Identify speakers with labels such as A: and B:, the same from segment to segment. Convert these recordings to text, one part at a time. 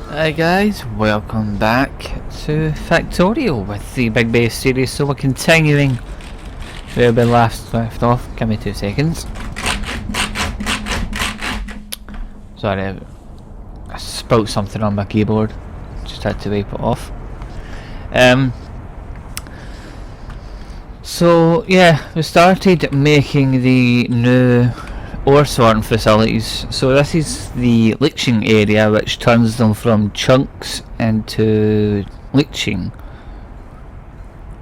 A: Hi guys, welcome back to Factorio with the Big Base series. So we're continuing where we last left off. Give me 2 seconds. Sorry, I spoke something on my keyboard. Just had to wipe it off. So yeah, we started making the new ore sorting facilities. So this is the leaching area, which turns them from chunks into leaching.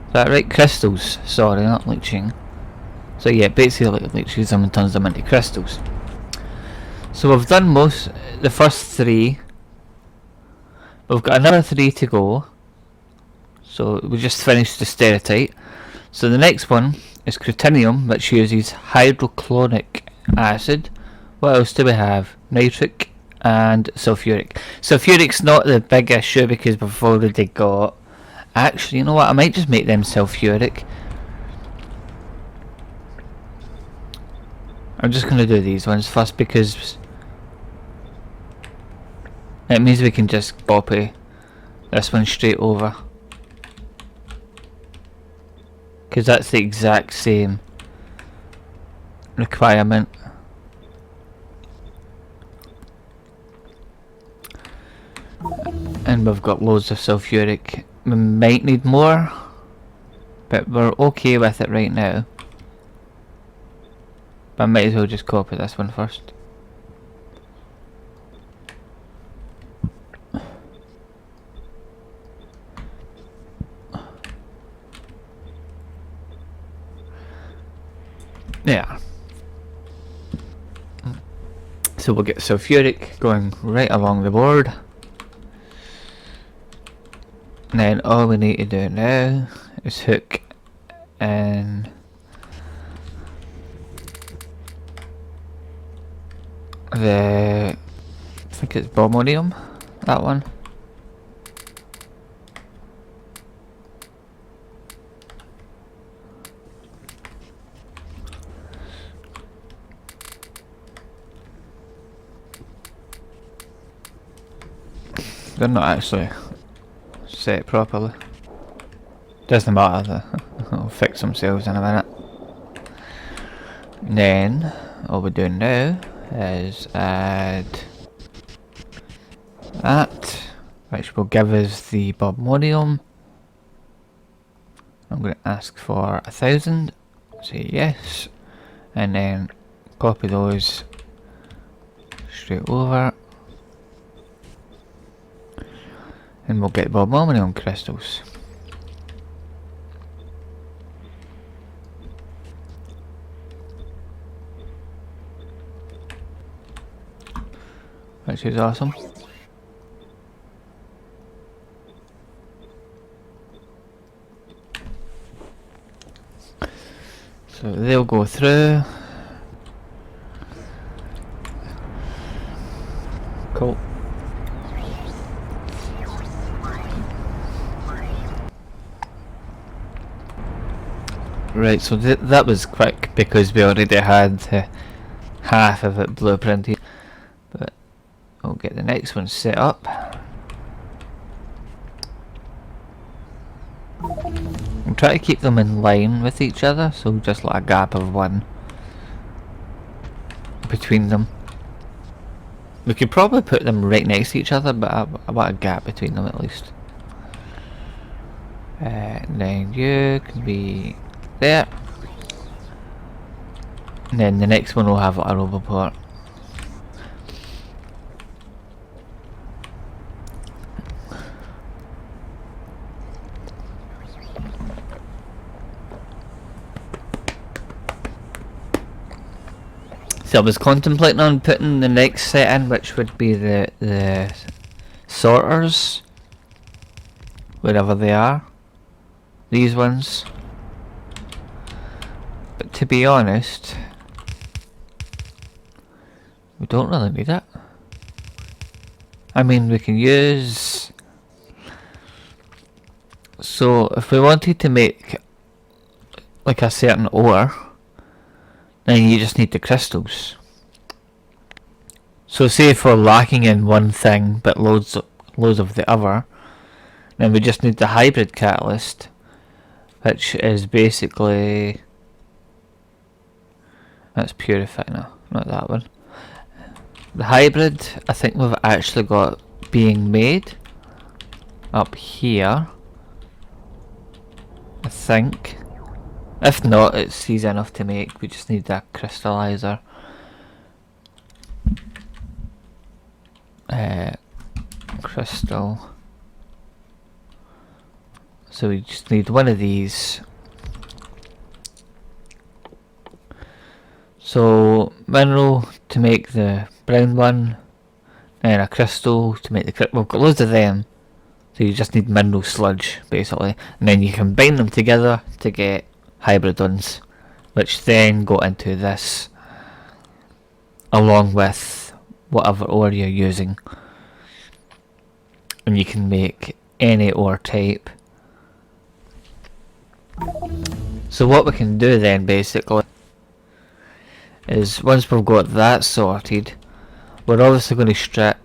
A: Is that right? Crystals, sorry, not leaching. So yeah, basically it leaches them and turns them into crystals. So we've done the first 3. We've got another 3 to go. So we just finished the stereotype. So the next one is crutinium, which uses hydrochloric acid. What else do we have? Nitric and sulfuric. Sulfuric's not the big issue because we've already got... Actually, you know what? I might just make them sulfuric. I'm just going to do these ones first because it means we can just copy this one straight over. Because that's the exact same requirement. And we've got loads of sulfuric. We might need more, but we're okay with it right now. But I might as well just copy this one first. Yeah. So we'll get sulfuric going right along the board. And then all we need to do now is hook in the, I think it's bombonium, that one. They're not actually set properly. Doesn't matter, they'll fix themselves in a minute. And then all we're doing now is add that, which will give us the bombonium. I'm going to ask for 1,000, say yes, and then copy those straight over. And we'll get bombonium crystals. Which is awesome. So they'll go through. Cool. Right, so that was quick because we already had half of it blueprinted, but we'll get the next one set up. We'll try to keep them in line with each other, so just like a gap of 1 between them. We could probably put them right next to each other, but I want a gap between them at least. And then you can be there, and then the next one will have a robot port. So I was contemplating on putting the next set in, which would be the sorters, wherever they are, these ones. But to be honest, we don't really need it. I mean, we can use... So if we wanted to make like a certain ore, then you just need the crystals. So say if we're lacking in one thing but loads loads of the other. Then we just need the hybrid catalyst, which is basically, that's purify, no, not that one. The hybrid, I think we've actually got being made up here, I think. If not, it's easy enough to make. We just need that crystallizer. Crystal. So we just need one of these. So mineral to make the brown one, and a crystal to make the we've got loads of them. So you just need mineral sludge basically, and then you combine them together to get hybrid ones, which then go into this along with whatever ore you're using, and you can make any ore type. So what we can do then basically is, once we've got that sorted, we're obviously going to strip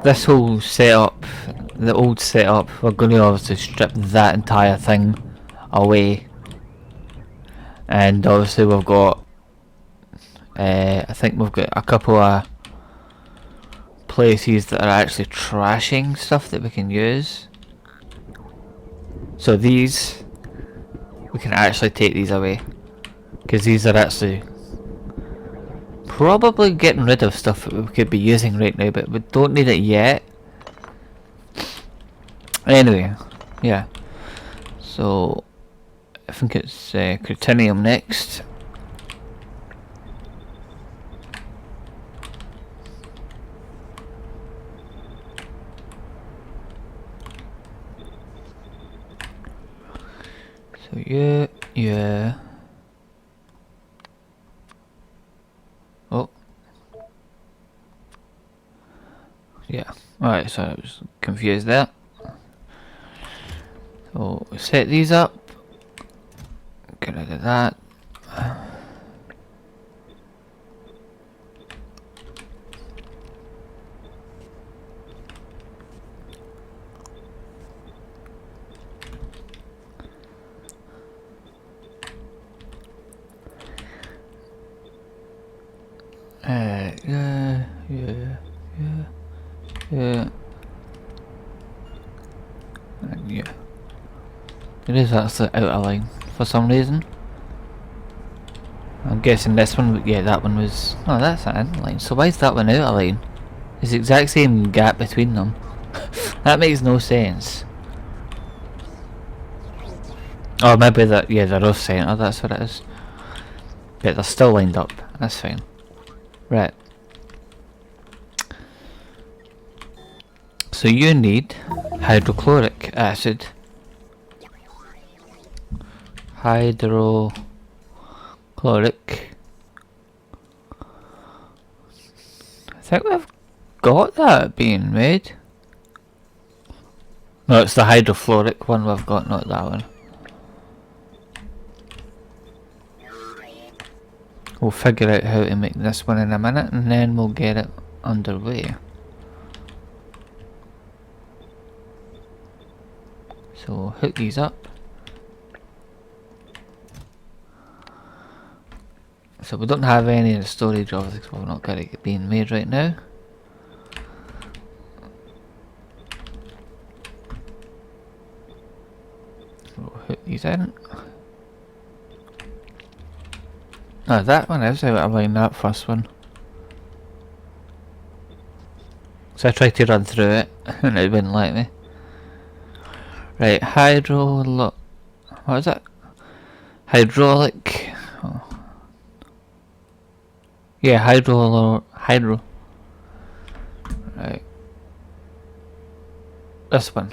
A: this whole setup, the old setup. We're going to obviously strip that entire thing away, and obviously we've got I think we've got a couple of places that are actually trashing stuff that we can use. So these, we can actually take these away, because these are actually probably getting rid of stuff that we could be using right now, but we don't need it yet. Anyway, yeah. So I think it's Critinium next. So yeah. Oh. Yeah. Alright, so I was confused there. So set these up. Get rid of that. Yeah. And yeah. It is actually out of line for some reason. I'm guessing this one, yeah, that one was, no, that's not in line. So why is that one out of line? It's the exact same gap between them. That makes no sense. Oh, maybe that, yeah, they're off centre, that's what it is. Yeah, they're still lined up, that's fine. Right. So you need hydrochloric acid. Hydrochloric. I think we've got that being made. No, it's the hydrofluoric one we've got, not that one. We'll figure out how to make this one in a minute, and then we'll get it underway. So hook these up. So we don't have any in the storage obviously because we've not got it being made right now. We'll hook these in. Oh, that one is out of line, that first one. So I tried to run through it and it wouldn't let me. Right, what is it? Hydraulic. Oh. Yeah, hydro. Right. This one.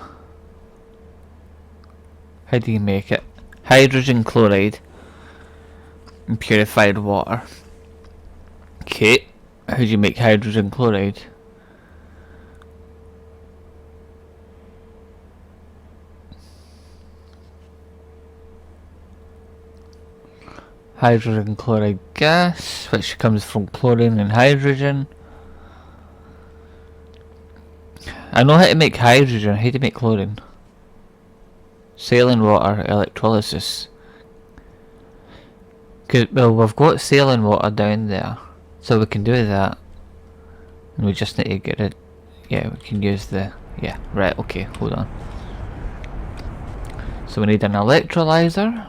A: How do you make it? Hydrogen chloride and purified water. Okay. How do you make hydrogen chloride? hydrogen chloride gas, which comes from chlorine and hydrogen. I know how to make hydrogen, how to make chlorine. Saline water electrolysis. Well, we've got saline water down there, so we can do that. And we just need to get it. Yeah, we can use the. Yeah, right, okay, hold on. So we need an electrolyzer,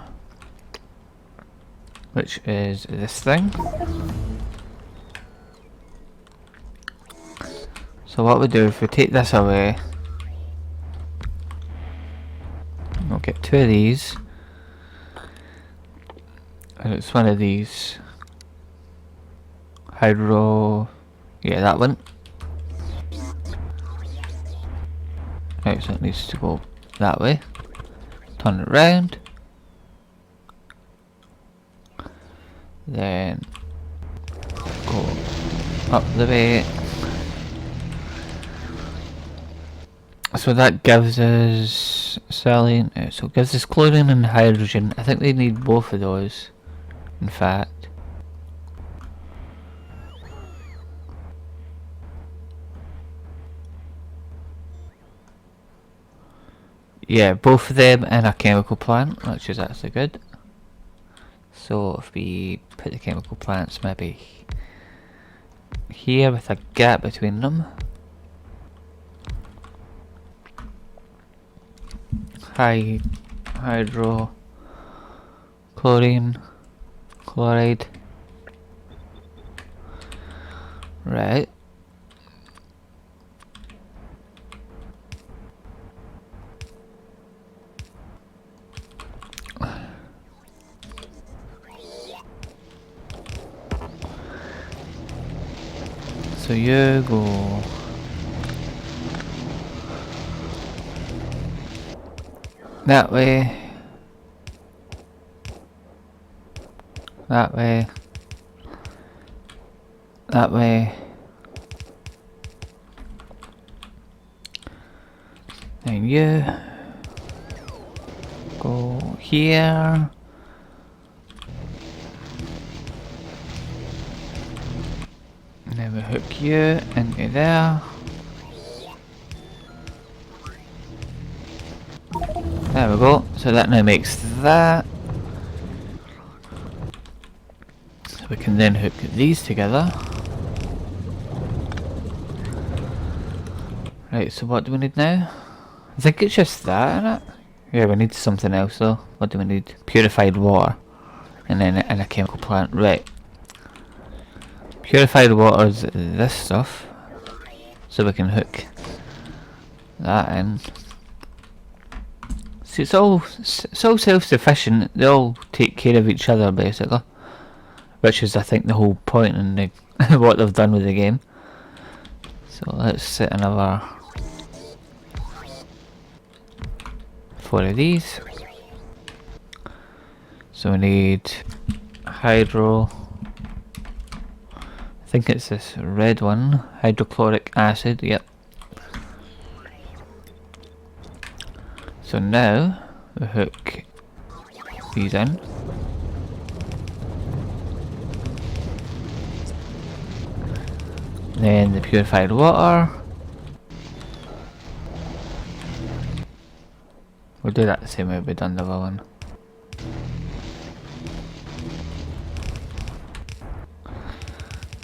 A: which is this thing. So what we do, if we take this away, we'll get 2 of these. And it's one of these. Hydro... yeah, that one. Right, so it needs to go that way. Turn it round. Then go up the way. So that gives us saline, so it gives us chlorine and hydrogen. I think they need both of those, in fact. Yeah, both of them in a chemical plant, which is actually good. So if we put the chemical plants maybe here with a gap between them. Hydro chlorine chloride. Right. So you go that way, that way, that way, and you go here. And then we hook you into there. There we go. So that now makes that. So we can then hook these together. Right, so what do we need now? I think it's just that, innit? Yeah, we need something else though. What do we need? Purified water. And then in a chemical plant. Right. Purified water is this stuff. So we can hook that in. See, it's all self-sufficient. They all take care of each other basically, which is I think the whole point in the what they've done with the game. So let's set another 4 of these. So we need hydro. I think it's this red one, hydrochloric acid. Yep. So now we hook these in. Then the purified water. We'll do that the same way we've done the other one.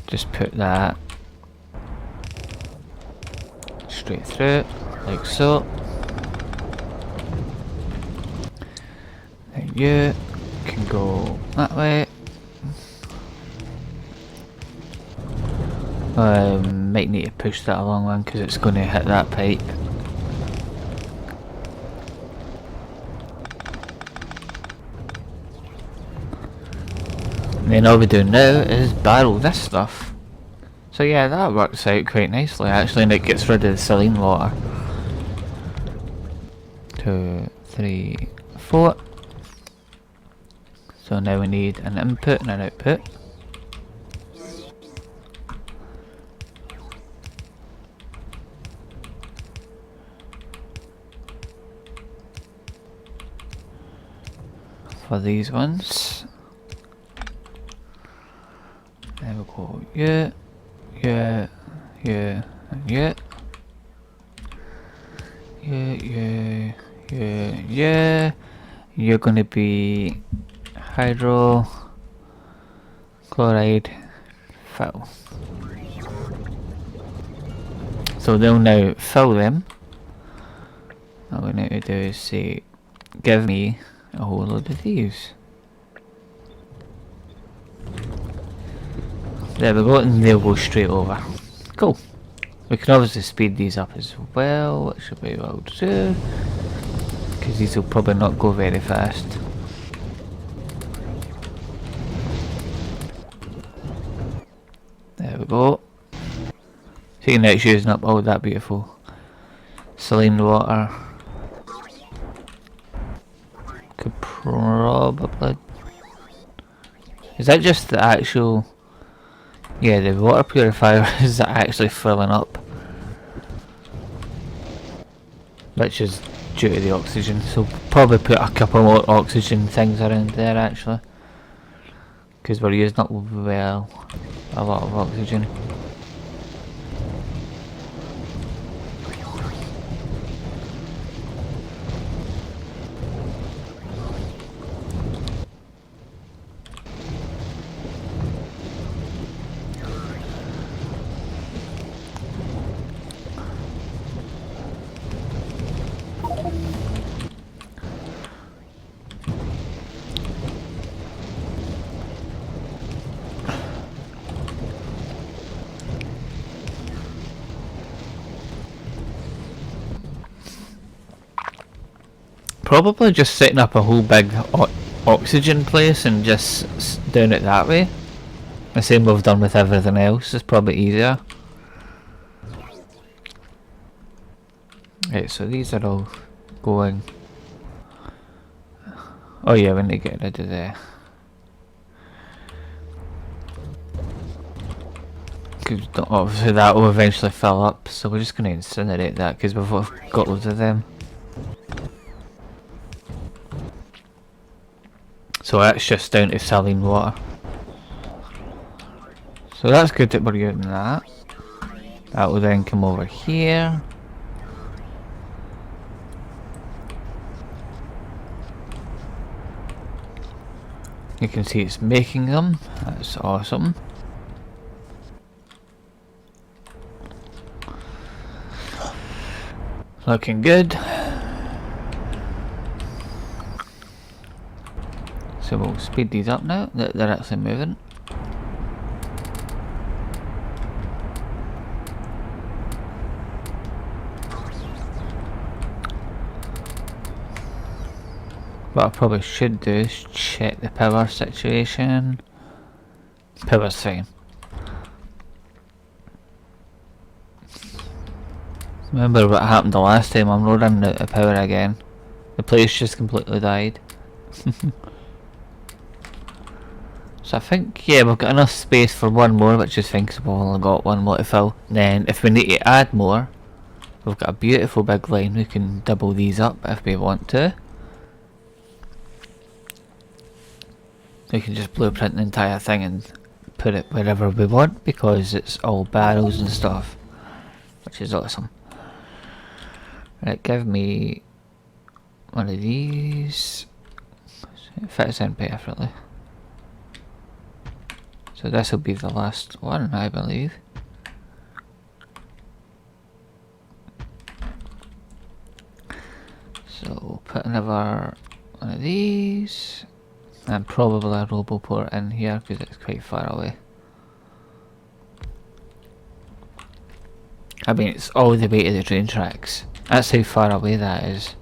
A: Just put that straight through, like so. And you can go that way. Might need to push that along one because it's going to hit that pipe. And then all we're doing now is barrel this stuff. So yeah, that works out quite nicely actually, and it gets rid of the saline water. 2, 3, 4. So now we need an input and an output. For these ones. Oh, yeah, yeah, yeah, and yeah. Yeah, yeah, yeah, yeah. You're gonna be hydro chloride fill. So they'll now fill them. All we need to do is say, give me a whole load of these. There we go, and they'll go straight over. Cool. We can obviously speed these up as well, which should be able to do, because these will probably not go very fast. There we go. So now it's using up all that beautiful saline water. Could probably... Is that just the actual... Yeah, the water purifier is actually filling up. Which is due to the oxygen, so probably put a couple more oxygen things around there actually. Because we're using up, well, a lot of oxygen. Probably just setting up a whole big oxygen place and just doing it that way. The same we've done with everything else, is probably easier. Right, so these are all going... Oh yeah, we need to get rid of there. Obviously that will eventually fill up, so we're just going to incinerate that because we've got loads of them. So that's just down to saline water. So that's good that we're using that. That will then come over here. You can see it's making them. That's awesome. Looking good. So we'll speed these up now. They're actually moving. What I probably should do is check the power situation. Power's fine. Remember what happened the last time? I'm not running out of power again. The place just completely died. So I think, yeah, we've got enough space for one more, which is fine because we've only got one more to fill. Then if we need to add more, we've got a beautiful big line. We can double these up if we want to. We can just blueprint the entire thing and put it wherever we want because it's all barrels and stuff, which is awesome. Right, give me one of these. It fits in perfectly. So this will be the last one, I believe. So we'll put another one of these. And probably a roboport in here because it's quite far away. I mean, it's all the way to the train tracks. That's how far away that is.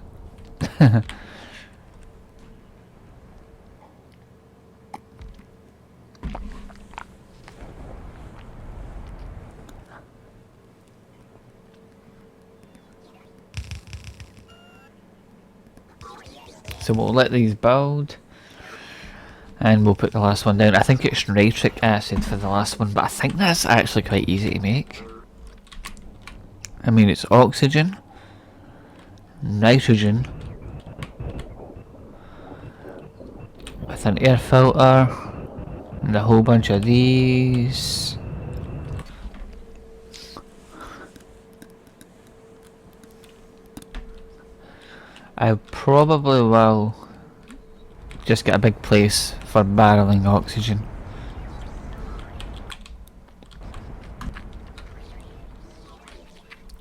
A: So we'll let these build. And we'll put the last one down. I think it's nitric acid for the last one, but I think that's actually quite easy to make. I mean, it's oxygen, nitrogen, with an air filter, And a whole bunch of these. I probably will just get a big place for barreling oxygen.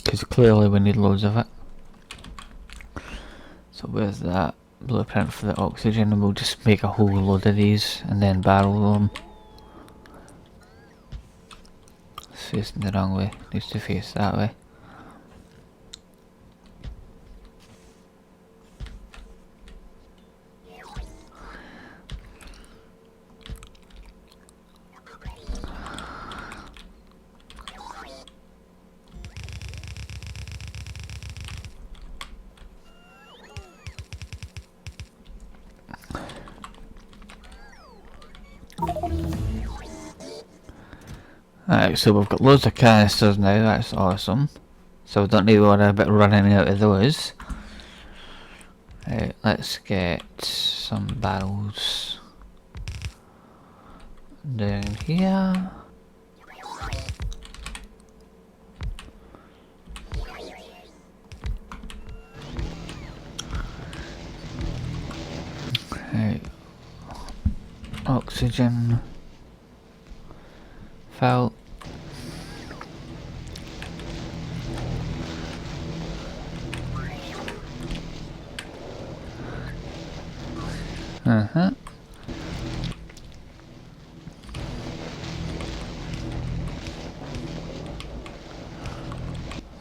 A: Because clearly we need loads of it. So where's that blueprint for the oxygen, and we'll just make a whole load of these and then barrel them. It's facing the wrong way, needs to face that way. Alright, so we've got loads of canisters now, that's awesome. So we don't need to worry about running out of those. Right, let's get some barrels down here. Right. Oxygen. Felt.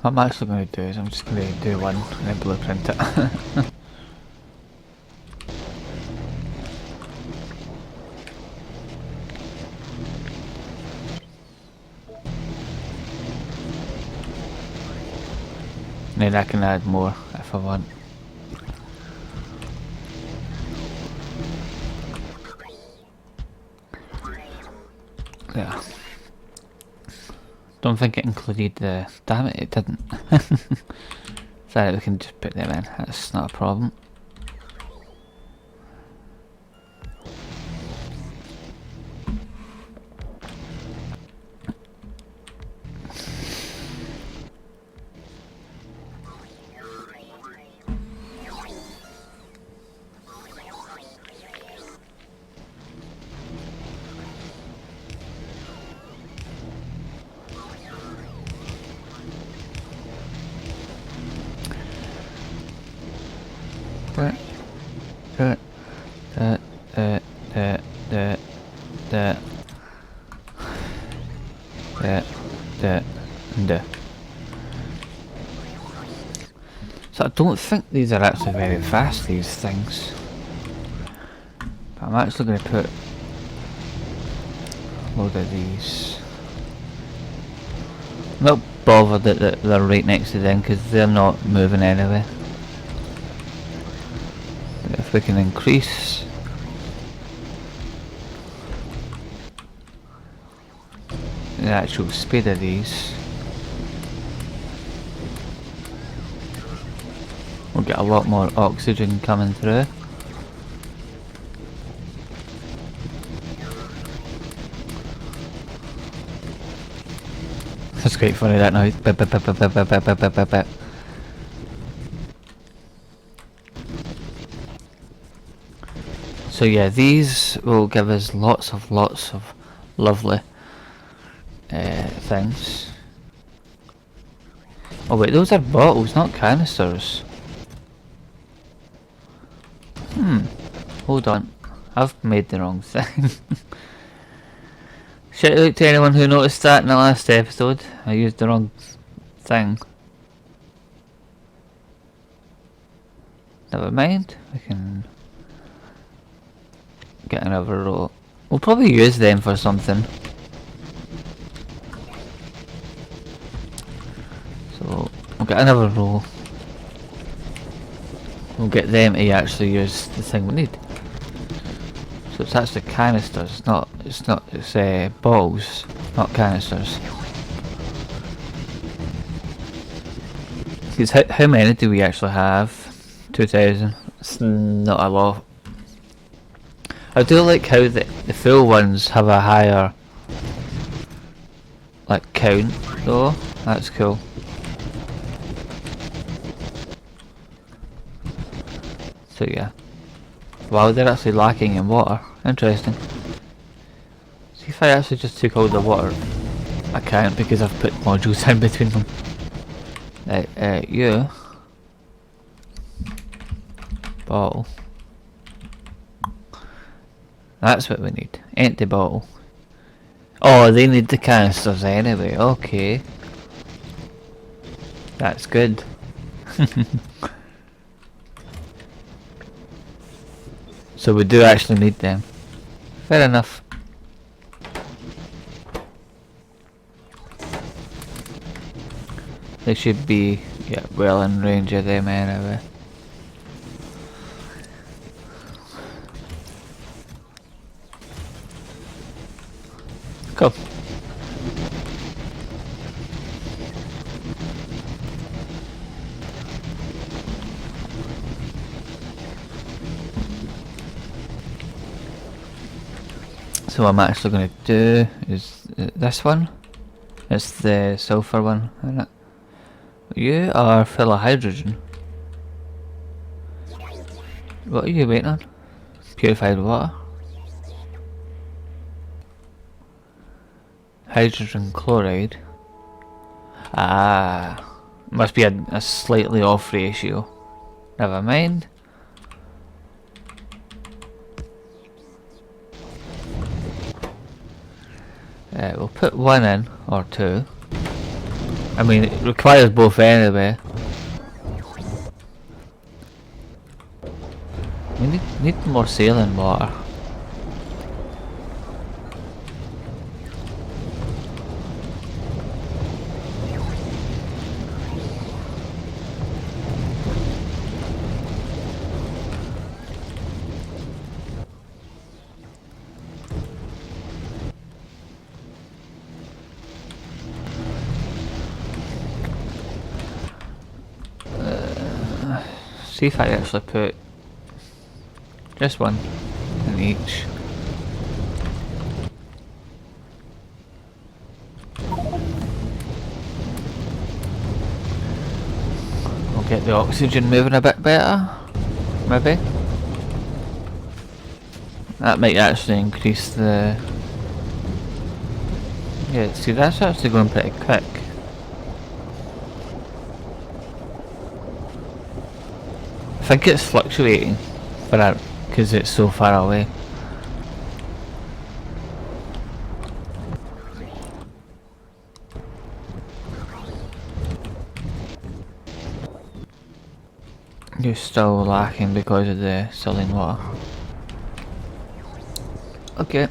A: What I'm actually going to do is I'm just going to do one and then blueprint it. Then I can add more if I want. Yeah. Don't think it included the... Damn it, it didn't. Sorry, we can just put them in, that's not a problem. So I don't think these are actually very fast, these things. But I'm actually going to put a load of these. I'm not bothered that they're right next to them because they're not moving anyway. But if we can increase the actual speed of these, we'll get a lot more oxygen coming through. That's quite funny, that noise. Bip, bip, bip, bip, bip, bip, bip, bip, bip, bip. So yeah, these will give us lots of lovely things. Oh wait, those are bottles, not canisters. Hold on, I've made the wrong thing. Shout out to anyone who noticed that in the last episode. I used the wrong thing. Never mind, we can get another row. We'll probably use them for something. So we'll get another row. We'll get them to actually use the thing we need. So it's actually canisters, it's bottles, not canisters. Because how many do we actually have? 2,000. It's not a lot. I do like how the full ones have a higher like count though. That's cool. So yeah. Wow, they're actually lacking in water. Interesting. See if I actually just took all the water. I can't because I've put modules in between them. Right, you. Bottle. That's what we need. Empty bottle. Oh, they need the canisters anyway. Okay. That's good. So we do actually need them. Fair enough. They should be, yeah, well in range of them anyway. Cool. So what I'm actually going to do is this one. It's the sulfur one, isn't it? You are full of hydrogen. What are you waiting on? Purified water. Hydrogen chloride. Ah, must be a slightly off ratio. Never mind. We'll put one in, or two. I mean, it requires both anyway. We need more saline water. See if I actually put just one in each. We'll get the oxygen moving a bit better, maybe. That might actually increase the... Yeah, see, that's actually going pretty quick. I think it's fluctuating, but because it's so far away. You're still lacking because of the saline water. Okay.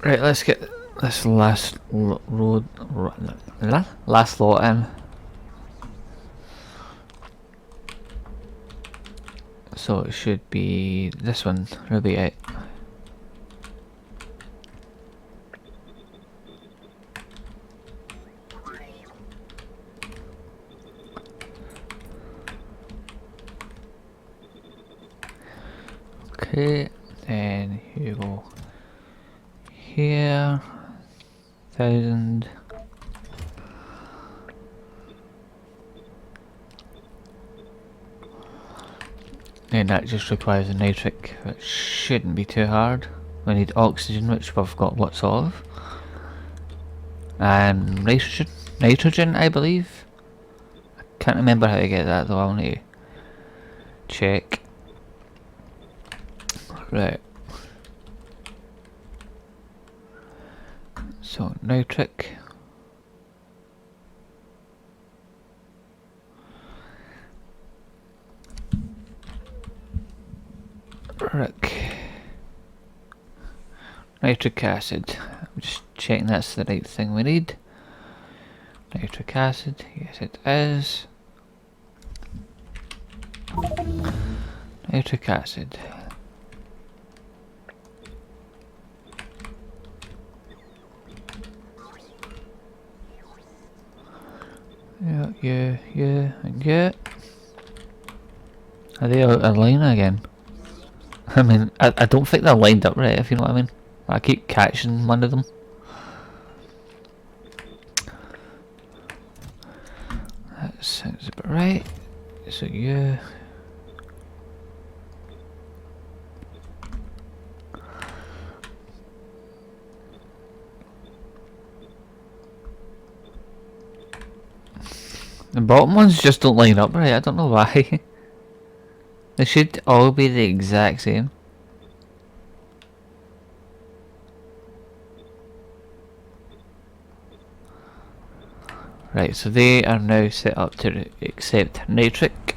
A: Right, let's get this last last lot in. So it should be this one, Ruby 8. Okay, then you go here, 1000. And that just requires a nitric, which shouldn't be too hard. We need oxygen, which we've got lots of. And nitrogen, I believe. I can't remember how to get that though, I'll need to check. Right. So, nitric. Nitric acid. I'm just checking that's the right thing we need. Nitric acid, yes it is. Nitric acid. Yeah, and yeah. Are they out of line again? I mean, I don't think they're lined up right, if you know what I mean. I keep catching one of them. That sounds about right. So you... The bottom ones just don't line up right, I don't know why. They should all be the exact same. Right, so they are now set up to accept nitric.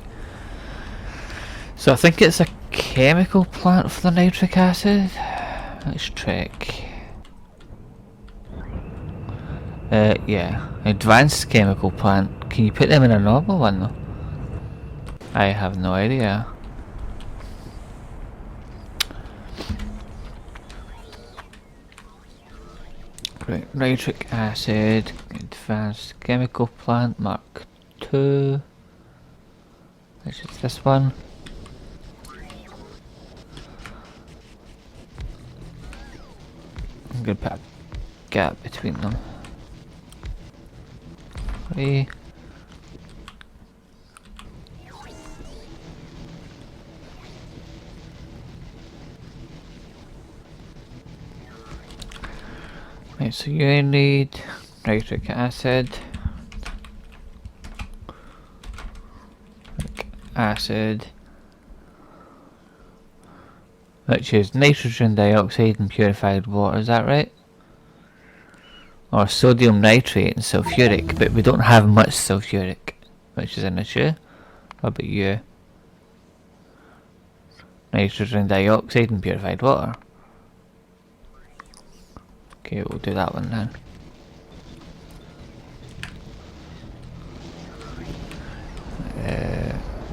A: So I think it's a chemical plant for the nitric acid. Let's check. Yeah, advanced chemical plant. Can you put them in a normal one though? I have no idea. Right, nitric acid, advanced chemical plant, Mark II. Which is this one. I'm gonna put a gap between them. 3. Right, so you need nitric acid, which is nitrogen dioxide and purified water, is that right? Or sodium nitrate and sulfuric, but we don't have much sulfuric, which is an issue. What about you? Nitrogen dioxide and purified water. Okay, we'll do that one then.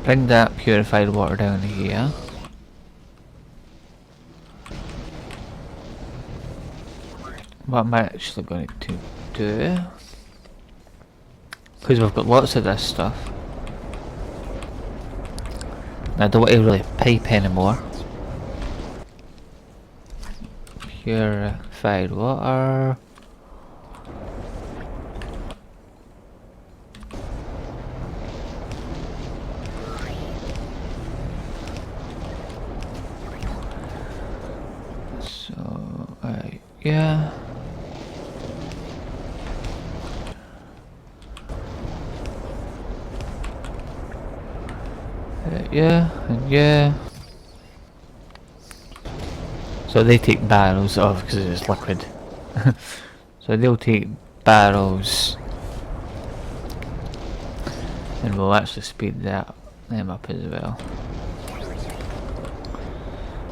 A: Bring that purified water down here. What am I actually going to do? Because we've got lots of this stuff. I don't want to really pipe anymore. Purified water. So, yeah. Yeah, and yeah. So they take barrels of, because it's liquid. So they'll take barrels, and we'll actually speed them up as well.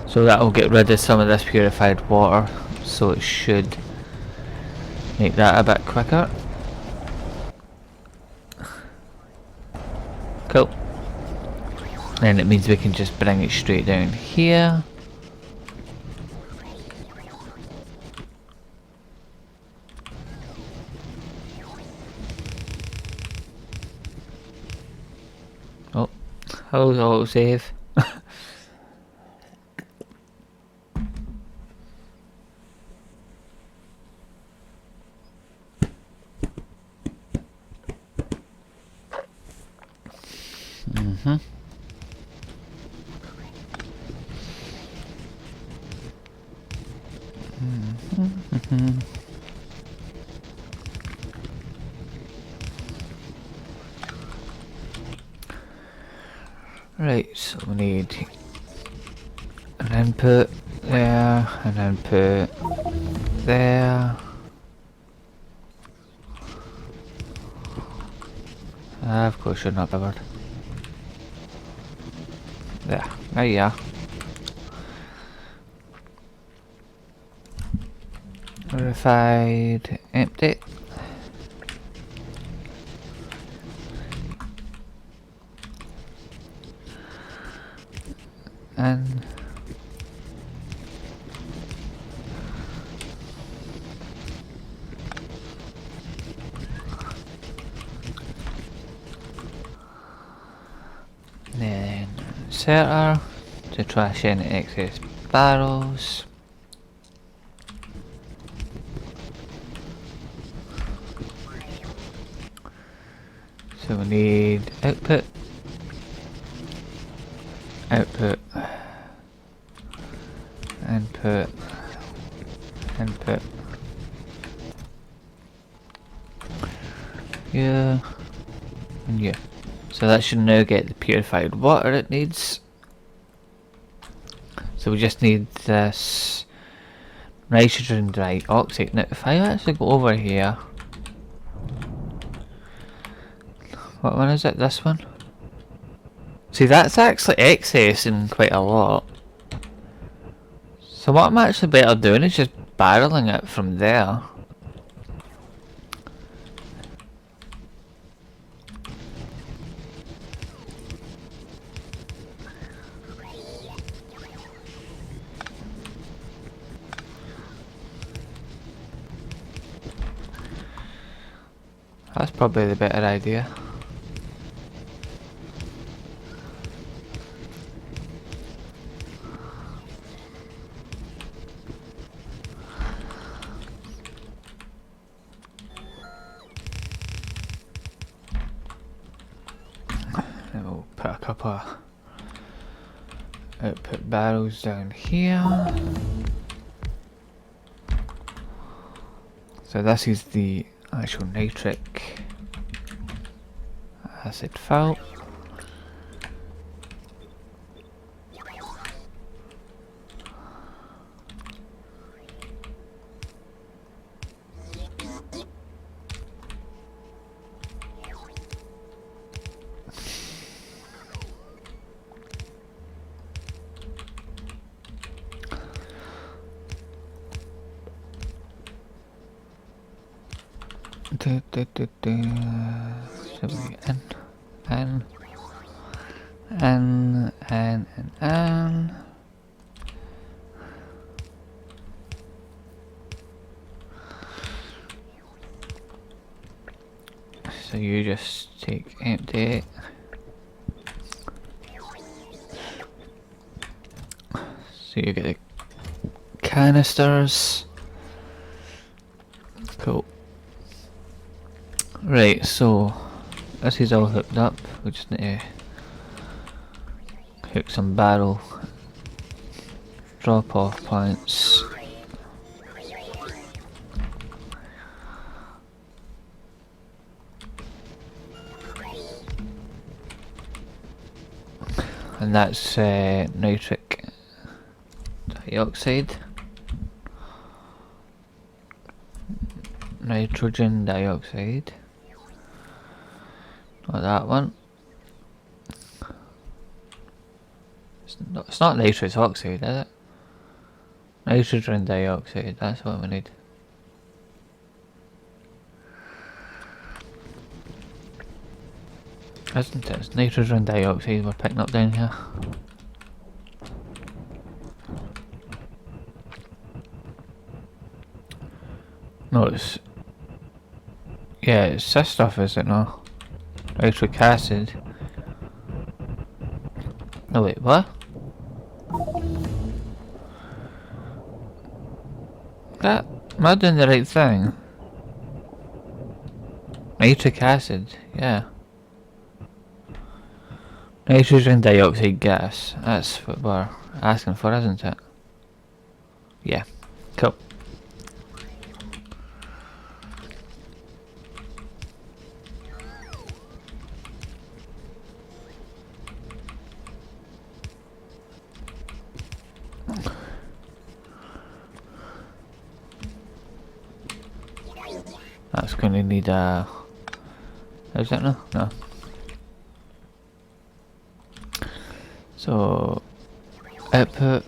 A: So that will get rid of some of this purified water, so it should make that a bit quicker. Cool. Then it means we can just bring it straight down here. Oh, hello, autosave. Right, so we need an input there, an input there. Of course you're not bothered. There you are. Verified, empty. And then inserter to trash any excess barrels. So we need output, output, input, input. Yeah, and yeah. So that should now get the purified water it needs. So we just need this nitrogen dioxide. Now if I actually go over here, what one is it? This one? See, that's actually excessing quite a lot. So what I'm actually better doing is just barreling it from there. That's probably the better idea. And we'll put a couple of output barrels down here. So this is the actual nitric acid fill. So we and so you just take empty, so you get the canisters. Cool. Right, so this is all hooked up. We just need to hook some barrel drop off points. And that's nitric dioxide. Nitrogen dioxide. Not that one. It's not nitrous oxide, is it? Nitrogen dioxide, that's what we need. Isn't it? It's nitrogen dioxide we're picking up down here. No, it's... yeah, it's this stuff, is it not? Nitric acid. No wait, what? Am I doing the right thing? Nitric acid, yeah. Nitrogen dioxide gas, that's what we're asking for, isn't it? Yeah, cool. That's going to need a... is that no? No. So... output...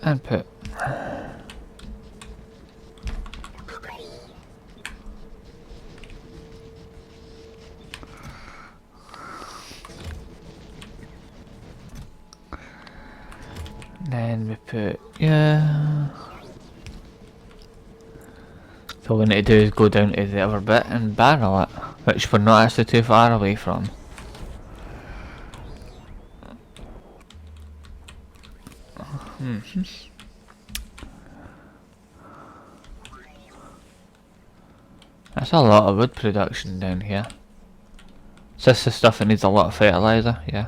A: input... then we put, yeah. So all we need to do is go down to the other bit and barrel it. which we're not actually too far away from. That's a lot of wood production down here. Is this the stuff that needs a lot of fertilizer? Yeah.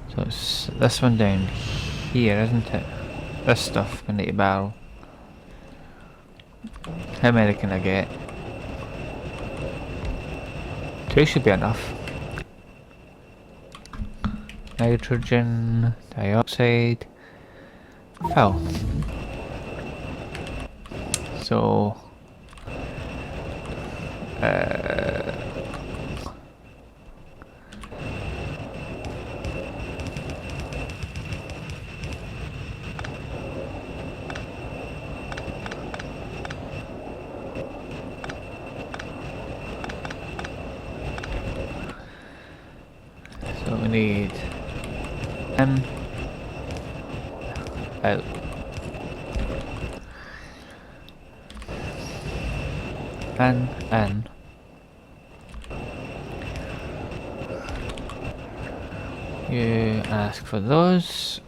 A: So it's this one down here, isn't it? This stuff we need to barrel. How many can I get? 2 should be enough. Nitrogen, dioxide, fill. So we need in, out. In. You ask for those,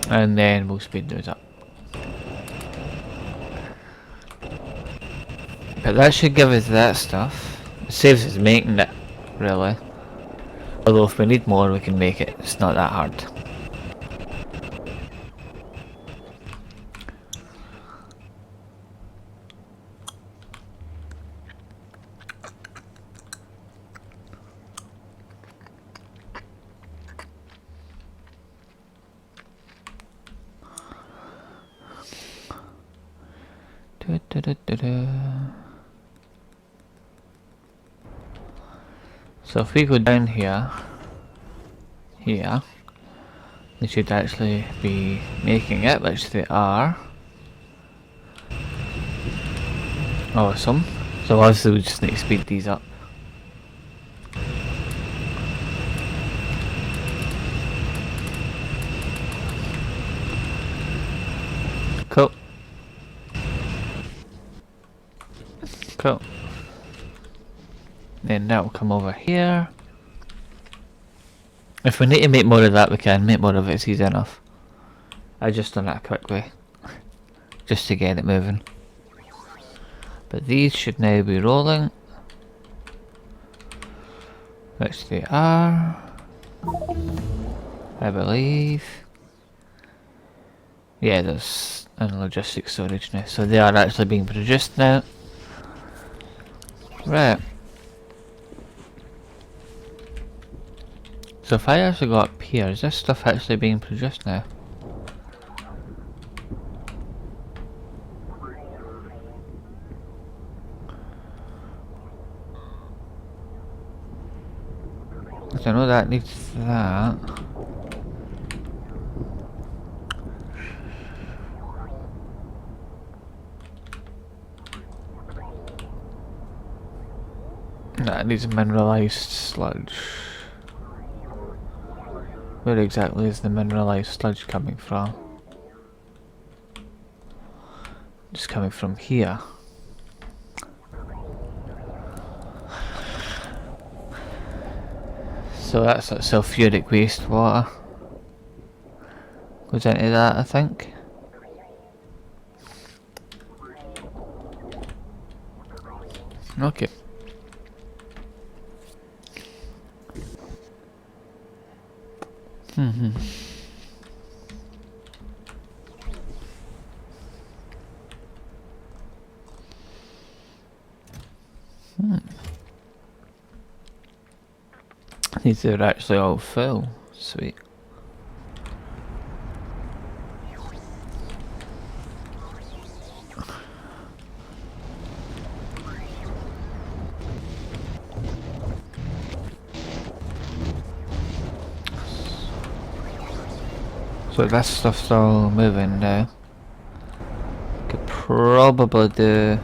A: and then we'll speed those up. But that should give us that stuff. It saves us making it, really. Although if we need more we can make it, it's not that hard. So if we go down here, they should actually be making it, which they are. Awesome. So obviously we just need to speed these up. Cool. Cool. Then that will come over here. If we need to make more of that, we can make more of it. It's easy enough. I just done it a quick way, just to get it moving. But these should now be rolling, which they are, I believe. Yeah, there's in logistics storage now, so they are actually being produced now. Right. So if I actually go up here, is this stuff actually being produced now? I know that needs that. That needs mineralized sludge. Where exactly is the mineralized sludge coming from? Just coming from here. So that's that sulfuric wastewater. Goes into that, I think. Okay. These are actually all full. Sweet. So that stuff's all moving now. Could probably do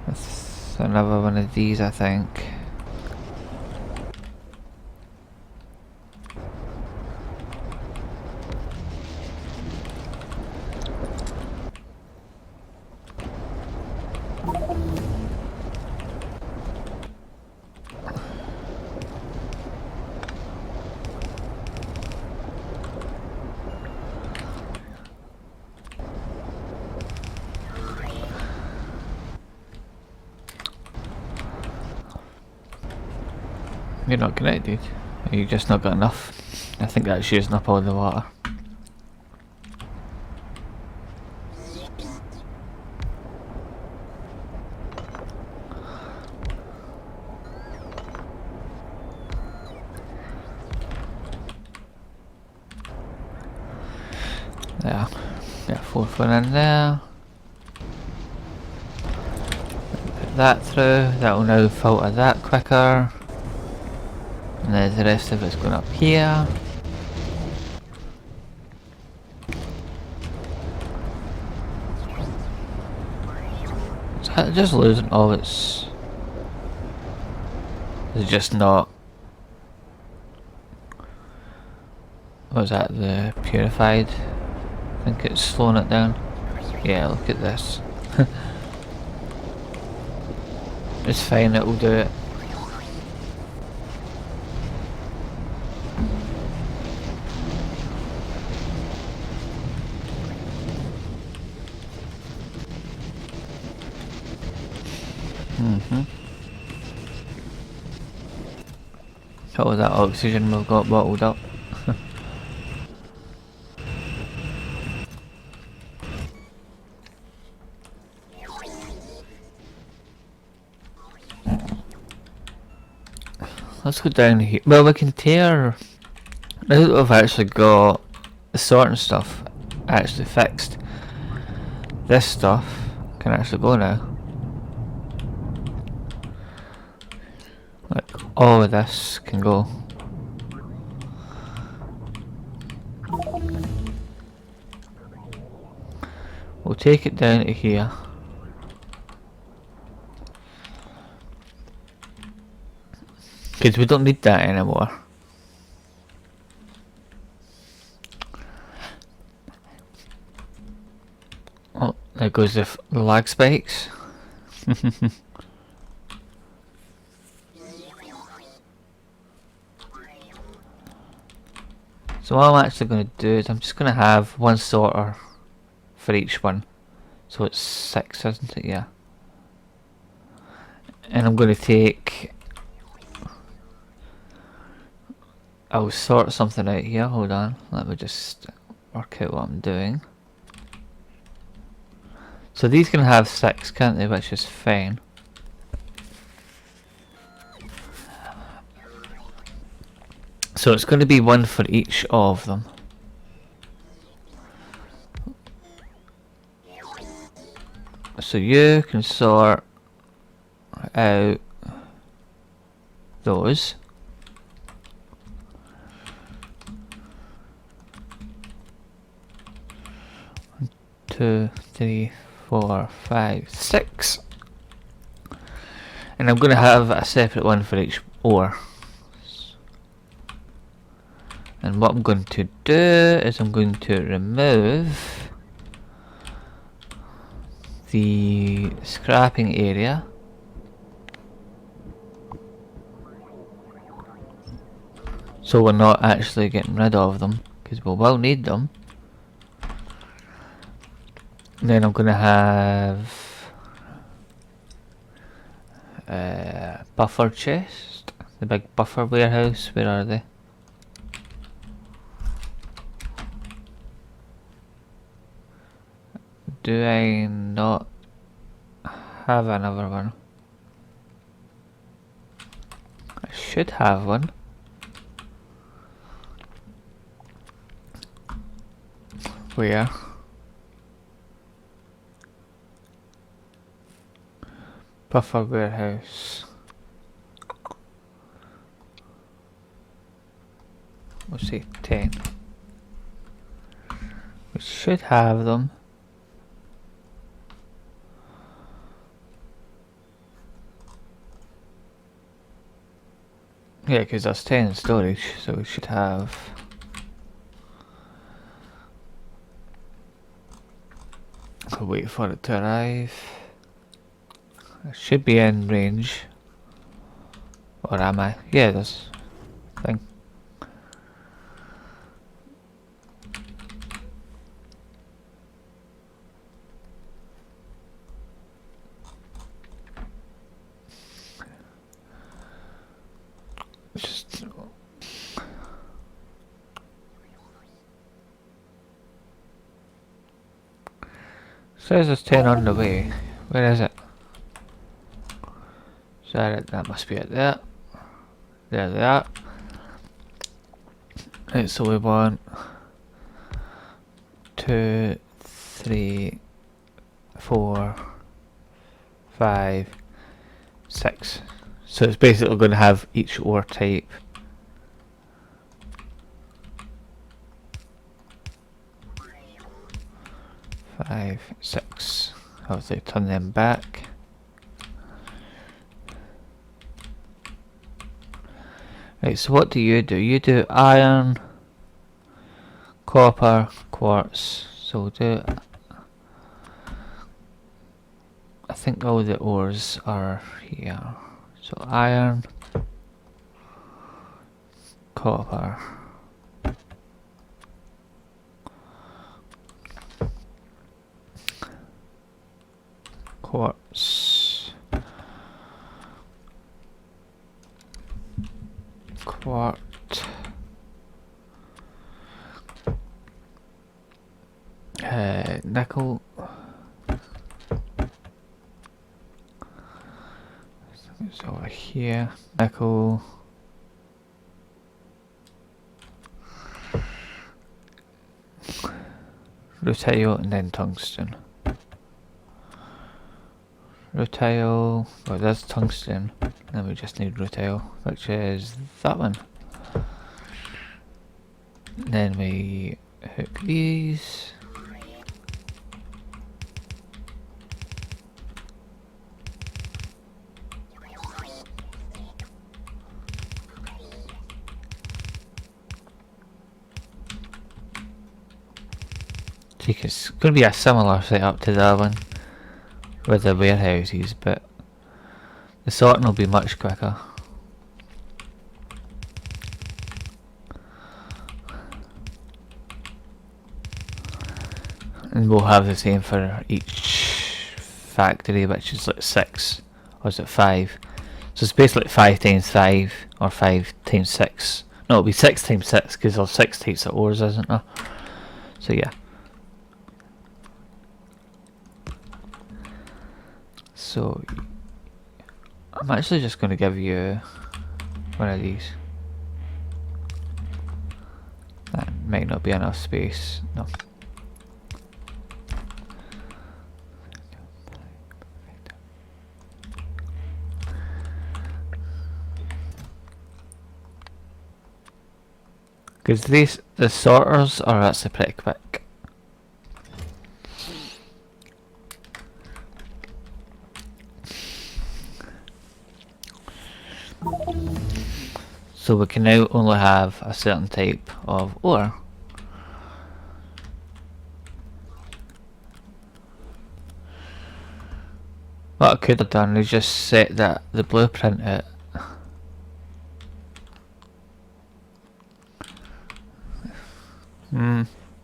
A: with another one of these, I think. You're not connected. You just not got enough. I think that's using up all the water. There. Get a fourth one in there. Put that through. That will now filter that quicker. And there's the rest of it's going up here. It's just losing all its... It's just not... What was that? The purified? I think it's slowing it down. Yeah, look at this. It's fine, it will do it. All that oxygen we've got bottled up. Let's go down here. Well, we can tear... Now that we've actually got the sorting stuff actually fixed, this stuff can actually go now. Like, all of this can go. We'll take it down to here. Because we don't need that anymore. Oh, there goes the lag spikes. So what I'm actually going to do is I'm just going to have one sorter for each one. So it's 6, isn't it? Yeah. And I'm going to take... I'll sort something out here. Hold on. Let me just work out what I'm doing. So these can have 6, can't they? Which is fine. So it's going to be one for each of them. So you can sort out those. One, 2, 3, 4, 5, 6. And I'm going to have a separate one for each ore. And what I'm going to do is I'm going to remove the scrapping area. So we're not actually getting rid of them, because we will need them. And then I'm going to have buffer chest, the big buffer warehouse. Where are they? Do I not have another one? I should have one. Where? Buffer warehouse. We'll say 10. We should have them. Yeah, because that's 10 in storage, so we should have... I'll wait for it to arrive. It should be in range. Or am I? Yeah, there's thing. says there's 10 on the way. Where is it? So that must be it there. There they are. Right, so we want 2, 3, 4, 5, 6. So it's basically going to have each ore type. Five, 6. Obviously turn them back. Right, so what do? You do iron, copper, quartz. So we'll do, I think all the ores are here. So iron, copper, quartz, quartz, nickel, it's over here, nickel, rutile, and then tungsten. Rutile, well that's tungsten, then we just need rutile, which is that one. Then we hook these. It's going to be a similar setup to that one with the warehouses, but the sorting will be much quicker. And we'll have the same for each factory, which is like 6, or is it 5? So it's basically 5 times 5, or 5 times 6. No, it'll be 6 times 6, because there's 6 types of ores, isn't there? So yeah. So I'm actually just going to give you one of these. That might not be enough space. No. Because the sorters are actually pretty quick. So we can now only have a certain type of ore. What I could have done is just set the blueprint it.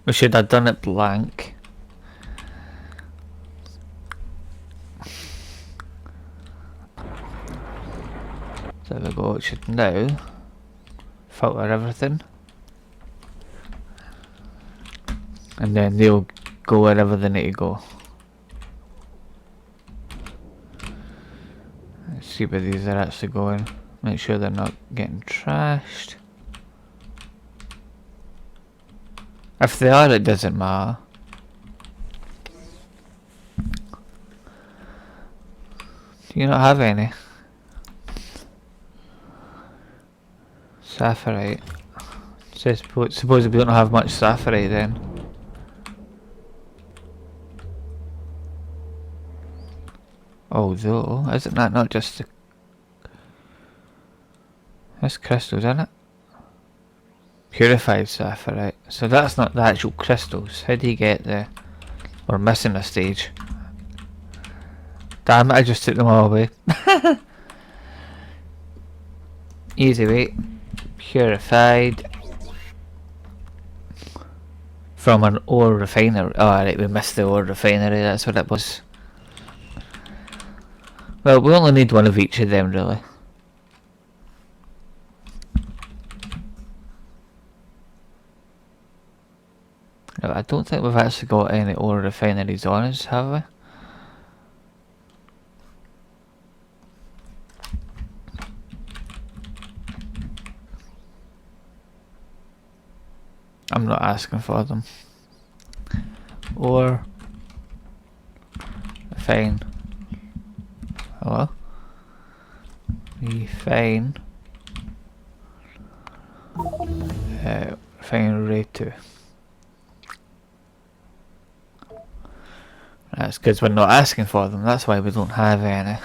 A: We should have done it blank. So there we go, it should now filter everything. And then they'll go wherever they need to go. Let's see where these are actually going. Make sure they're not getting trashed. If they are, it doesn't matter. Do you not have any? Sapphirite. So suppose we don't have much sapphirite then. Although, isn't that not just the... That's crystals, isn't it? Purified sapphirite. So that's not the actual crystals. How do you get there? We're missing a stage. Damn it, I just took them all away. Easy way. Purified. From an ore refinery. Oh right, we missed the ore refinery, that's what it was. Well, we only need one of each of them really. No, I don't think we've actually got any ore refineries on us, have we? I'm not asking for them. Or refine. Hello? Refine. Refinery 2. That's because we're not asking for them, that's why we don't have any.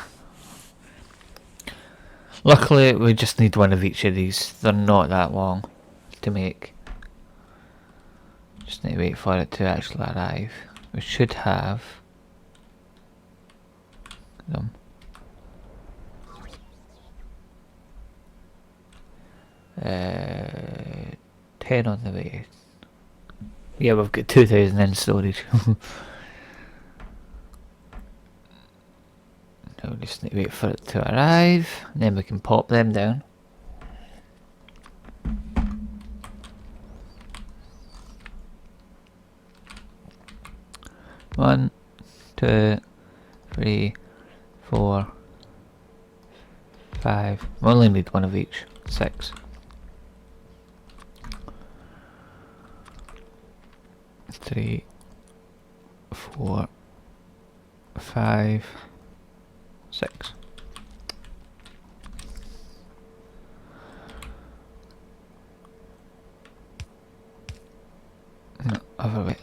A: Luckily, we just need one of each of these. They're not that long to make. Just need to wait for it to actually arrive. We should have them. 10 on the way. Yeah, we've got 2,000 in storage. Now we just need to wait for it to arrive, and then we can pop them down. One, 2, 3, 4, 5. We only need one of each. 6. 3, 4, 5, 6. No, other way.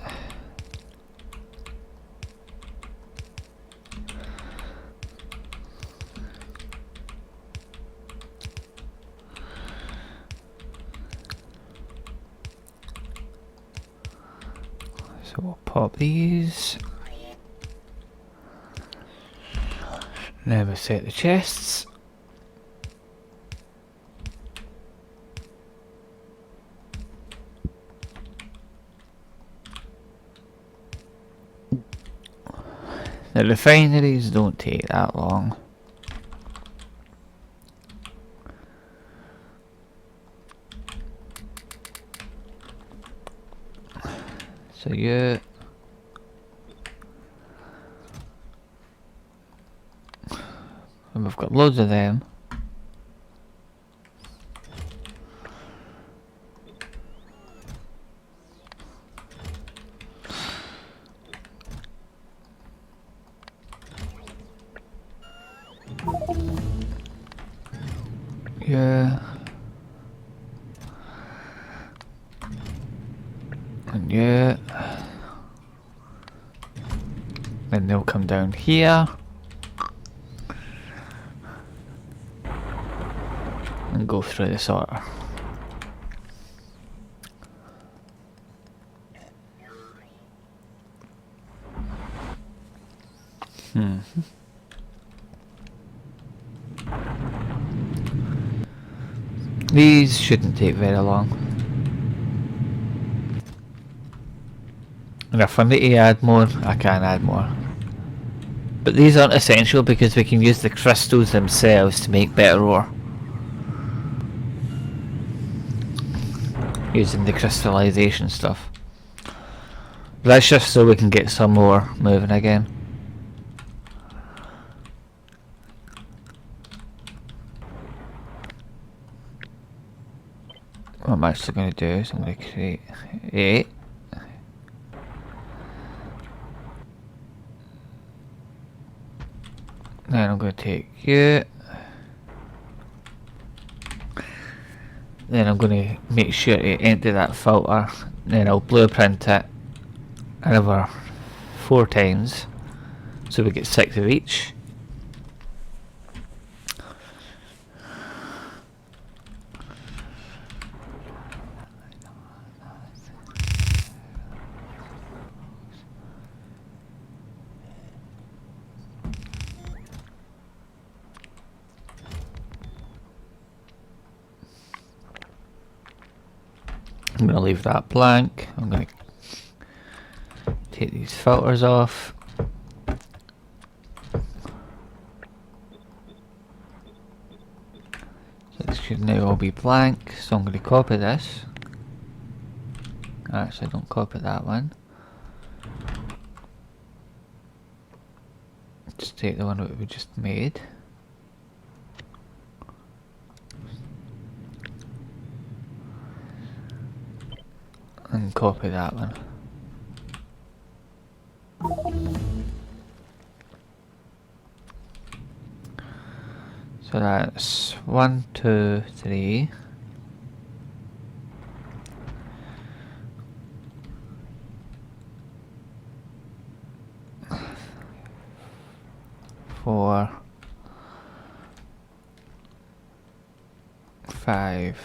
A: So we'll pop these. Now we'll set the chests. The refineries don't take that long. So yeah. And we've got loads of them. Yeah. And yeah. Then they'll come down here. And go through the sorter. These shouldn't take very long. And if I need to add more, I can add more. But these aren't essential because we can use the crystals themselves to make better ore. Using the crystallization stuff. But that's just so we can get some more moving again. What I'm actually going to do is I'm going to create 8. Then I'm going to take you. Then I'm going to make sure to empty that filter. Then I'll blueprint it another 4 times. So we get 6 of each. I'm going to leave that blank. I'm going to take these filters off. So this should now all be blank. So I'm going to copy this. Actually, don't copy that one. Just take the one that we just made. And copy that one. So that's 1, 2, 3. 4, 5,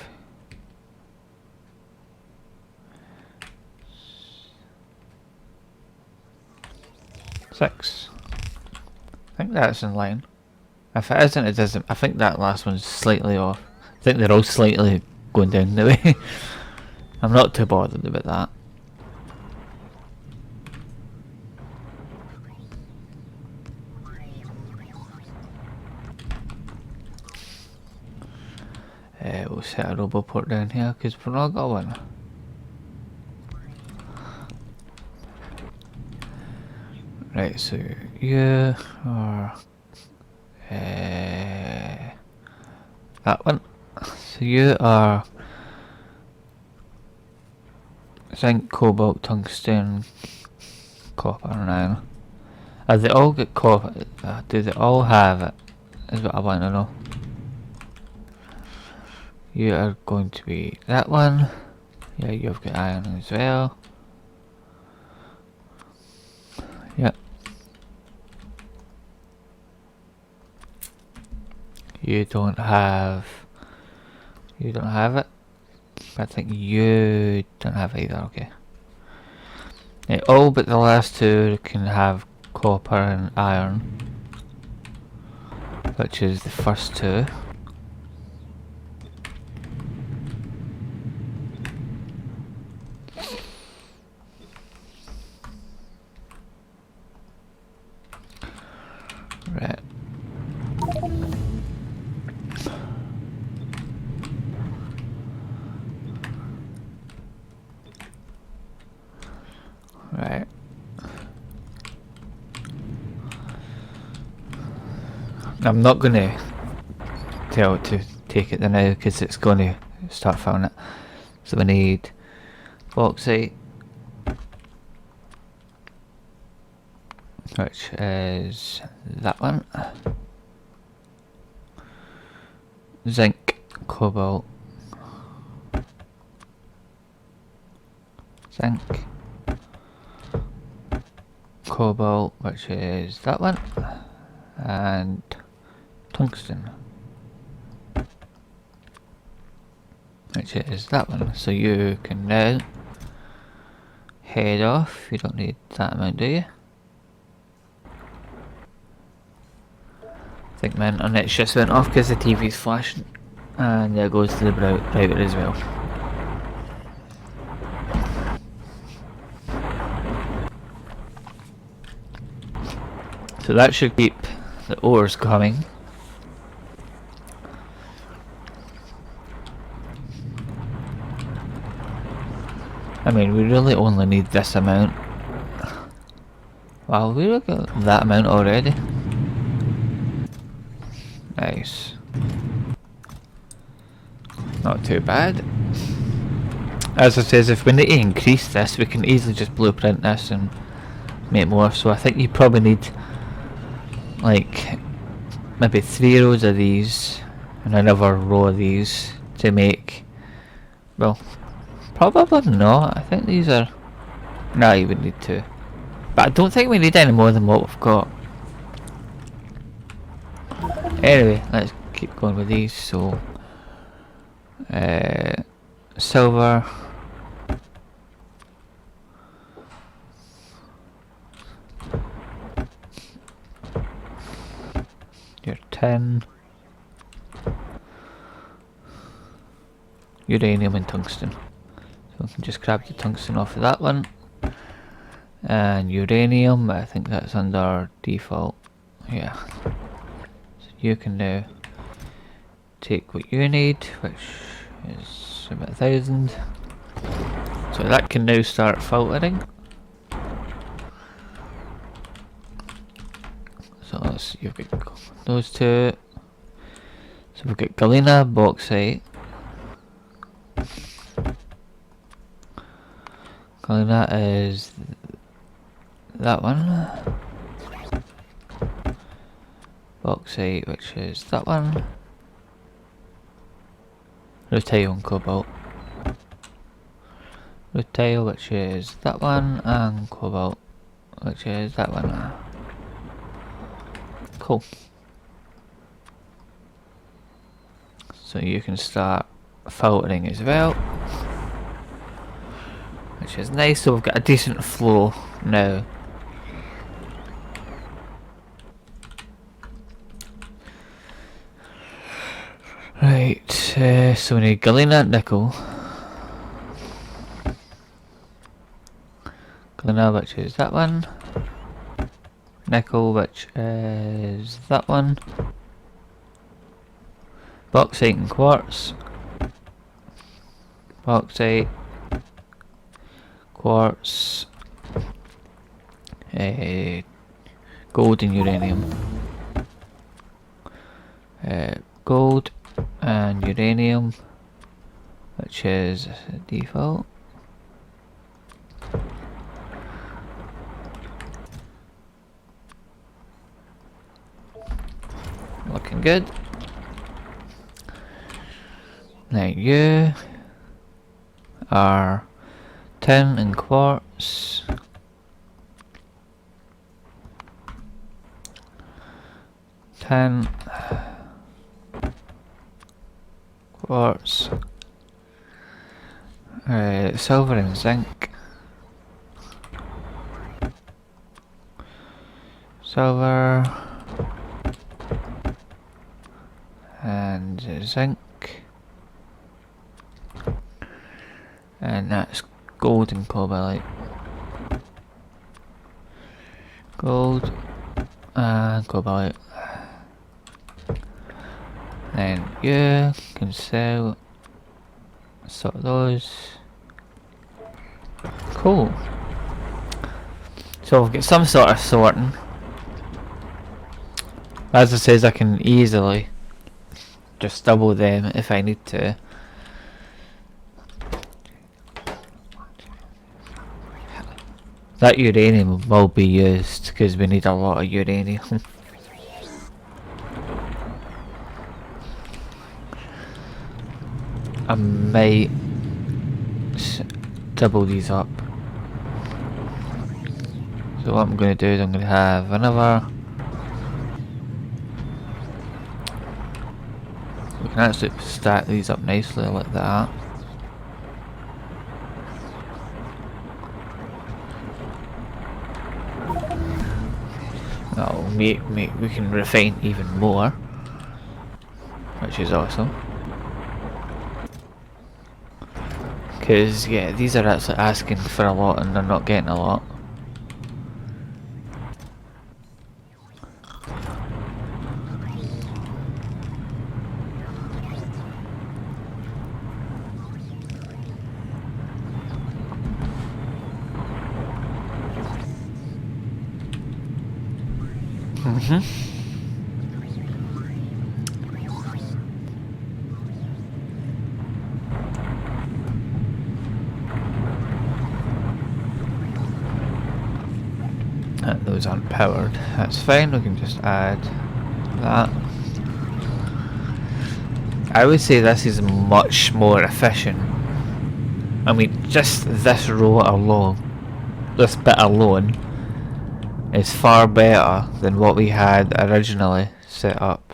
A: 6. I think that's in line. If it isn't, it doesn't. I think that last one's slightly off. I think they're all slightly going down the way. I'm not too bothered about that. We'll set a roboport down here because we're not got one. Right, so you are that one. So you are zinc, cobalt, tungsten, copper, and iron. Have they all got copper? Do they all have it? Is what I want to know. You are going to be that one. Yeah, you've got iron as well. Yep. You don't have it. I think you don't have either, okay. Yeah, all but the last two can have copper and iron, which is the first two. Right. Right. I'm not gonna tell it to take it now because it's gonna start filling it. So we need bauxite, which is that one. Zinc, cobalt, zinc, cobalt, which is that one, and tungsten, which is that one. So you can now head off. You don't need that amount, do you? I think my internet just went off because the TV's flashing, and there goes to the router as well. So that should keep the ores coming. I mean, we really only need this amount. Wow, we got that amount already. Nice. Not too bad. As I says, if we need to increase this, we can easily just blueprint this and make more. So I think you probably need like maybe 3 rows of these and another row of these to make, well, probably not. I think these are, no, you would need 2, but I don't think we need any more than what we've got. Anyway, let's keep going with these. So silver, your tin, uranium and tungsten. So we can just grab the tungsten off of that one. And uranium, I think that's under default. Yeah. So you can now take what you need, which is about 1,000. So that can now start filtering. So you've got those two. So we've got galena, bauxite. Galena is that one. Bauxite, which is that one. Rutile and cobalt. Rutile, which is that one, and cobalt, which is that one. Cool. So you can start filtering as well, which is nice. So we've got a decent flow now. Right, so we need galena, nickel. Galena, which is that one. Nickel, which is that one. Bauxite and quartz. Bauxite. Quartz. Gold and uranium. Gold and uranium, which is default. Looking good. Now you are tin and quartz. Tin, quartz, silver and zinc. Silver and zinc, and that's gold and cobalt. Gold and cobalt. Then you can sell, sort those. Cool. So we've got some sort of sorting. As it says, I can easily just double them if I need to. That uranium will be used because we need a lot of uranium. I might double these up. So what I'm going to do is I'm going to have another. We can actually stack these up nicely like that. That'll make we can refine even more, which is awesome. Because yeah, these are actually asking for a lot and they're not getting a lot. Those aren't powered. That's fine, we can just add that. I would say this is much more efficient. I mean, just this row alone, this bit alone, is far better than what we had originally set up.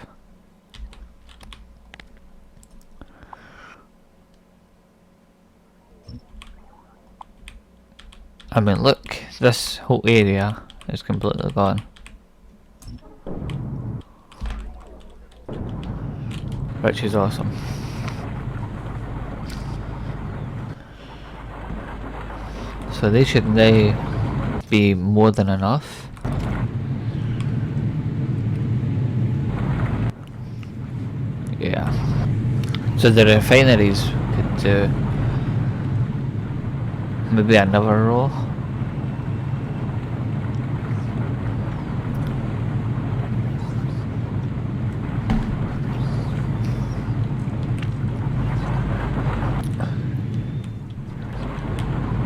A: I mean, look, this whole area is completely gone. Which is awesome. So they should now be more than enough. Yeah. So the refineries could maybe another row.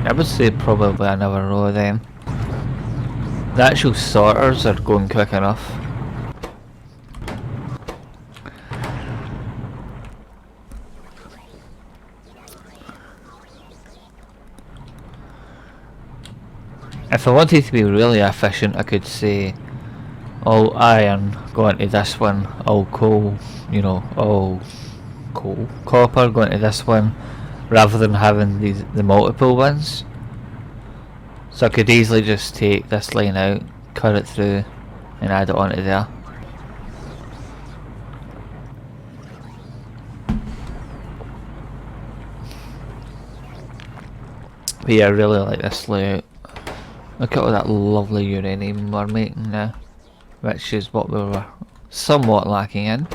A: I would say probably another row then. The actual sorters are going quick enough. If I wanted to be really efficient, I could say all iron going to this one, all coal, you know, all coal, copper going to this one, rather than having the multiple ones. So I could easily just take this line out, cut it through, and add it onto there. But yeah, I really like this layout. Look at all that lovely uranium we're making now, which is what we were somewhat lacking in.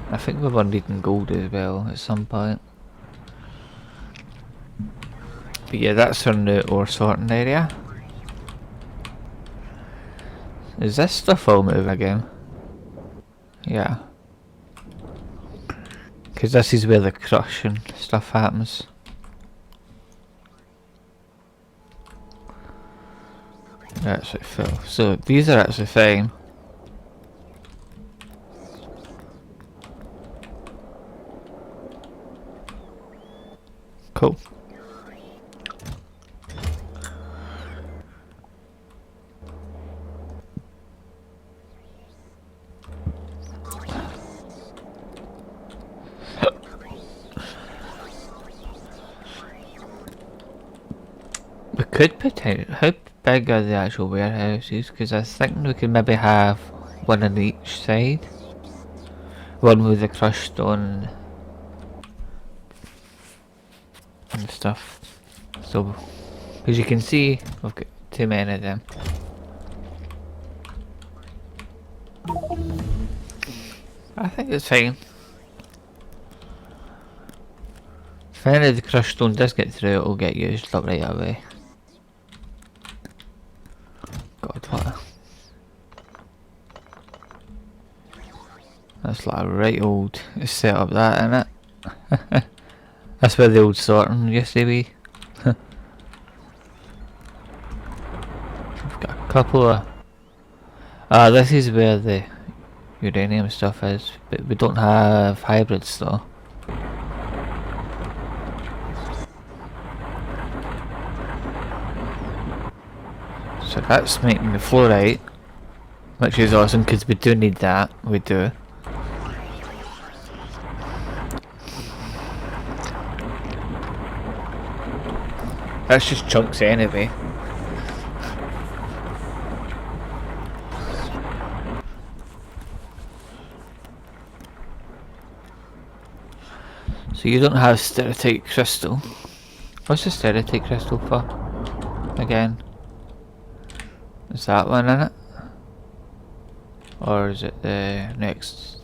A: I think we were needing gold as well at some point. But yeah, that's our new ore sorting area. Is this stuff all moving again? Yeah. Because this is where the crushing stuff happens. That's it, full. So these are actually fine. Cool. We could potentially. How big are the actual warehouses? Because I think we could maybe have one on each side. One with the crushed stone and stuff. So, as you can see, we've got too many of them. I think it's fine. If any of the crushed stone does get through, it'll get used up right away. God, what? That's like a right old setup, that, innit? That's where the old sorting used to be. We've got a couple of... this is where the uranium stuff is, but we don't have hybrids though. So that's making the fluorite, which is awesome because we do need that, we do. That's just chunks anyway. So you don't have stereotype crystal. What's the stereotype crystal for? Again. Is that one in it? Or is it the next?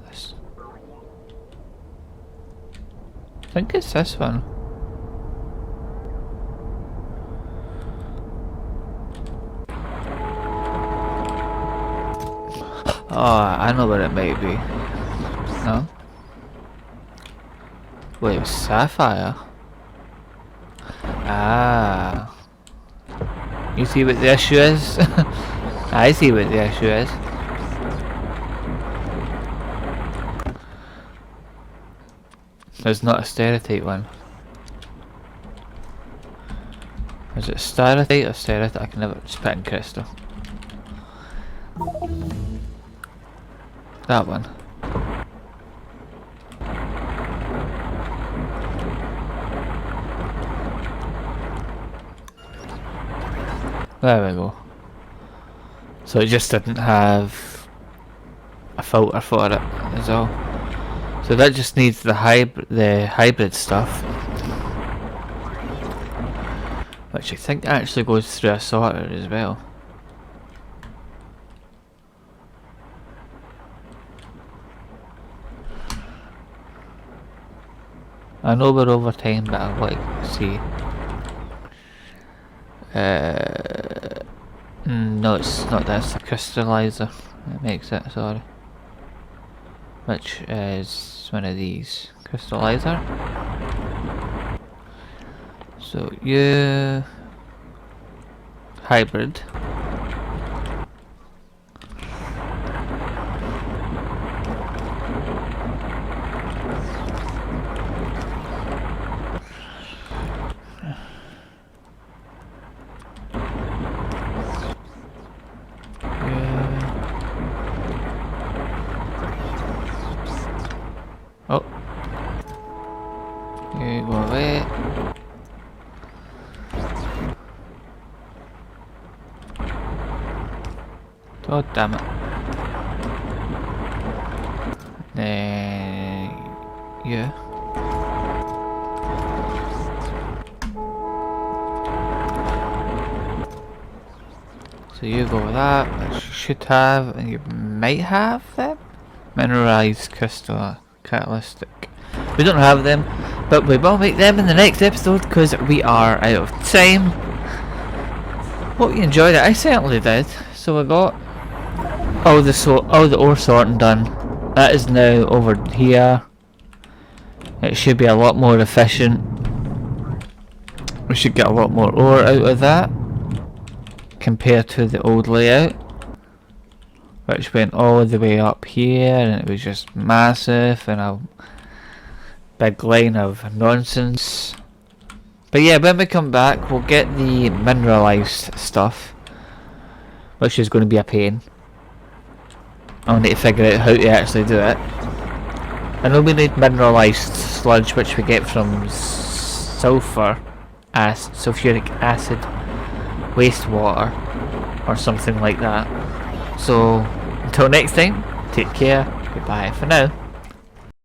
A: This? I think it's this one. Oh, I know what it might be. No? Wait, sapphire? Ah. You see what the issue is? I see what the issue is. There's not a stereotype one. Is it stereotype or stereotype? I can never spit in crystal. That one. There we go. So it just didn't have a filter for it, is all. So that just needs the hybrid stuff, which I think actually goes through a sorter as well. I know we're over time, but I'd like to see. No, it's not this. The crystallizer that makes it. Sorry. Which is one of these. Crystallizer. So you hybrid. Oh. You go away. Oh damn it. Then yeah. So you go with that, which you should have, and you might have them. Mineralized crystal catalytic. We don't have them, but we will make them in the next episode because we are out of time. Hope you enjoyed it. I certainly did. So we got all the ore sorting done. That is now over here. It should be a lot more efficient. We should get a lot more ore out of that compared to the old layout, which went all the way up here and it was just massive and a big line of nonsense. But yeah, when we come back we'll get the mineralized stuff, which is going to be a pain. I'll need to figure out how to actually do it. I know we need mineralized sludge, which we get from sulfuric acid wastewater or something like that. So until next time, take care, goodbye for now.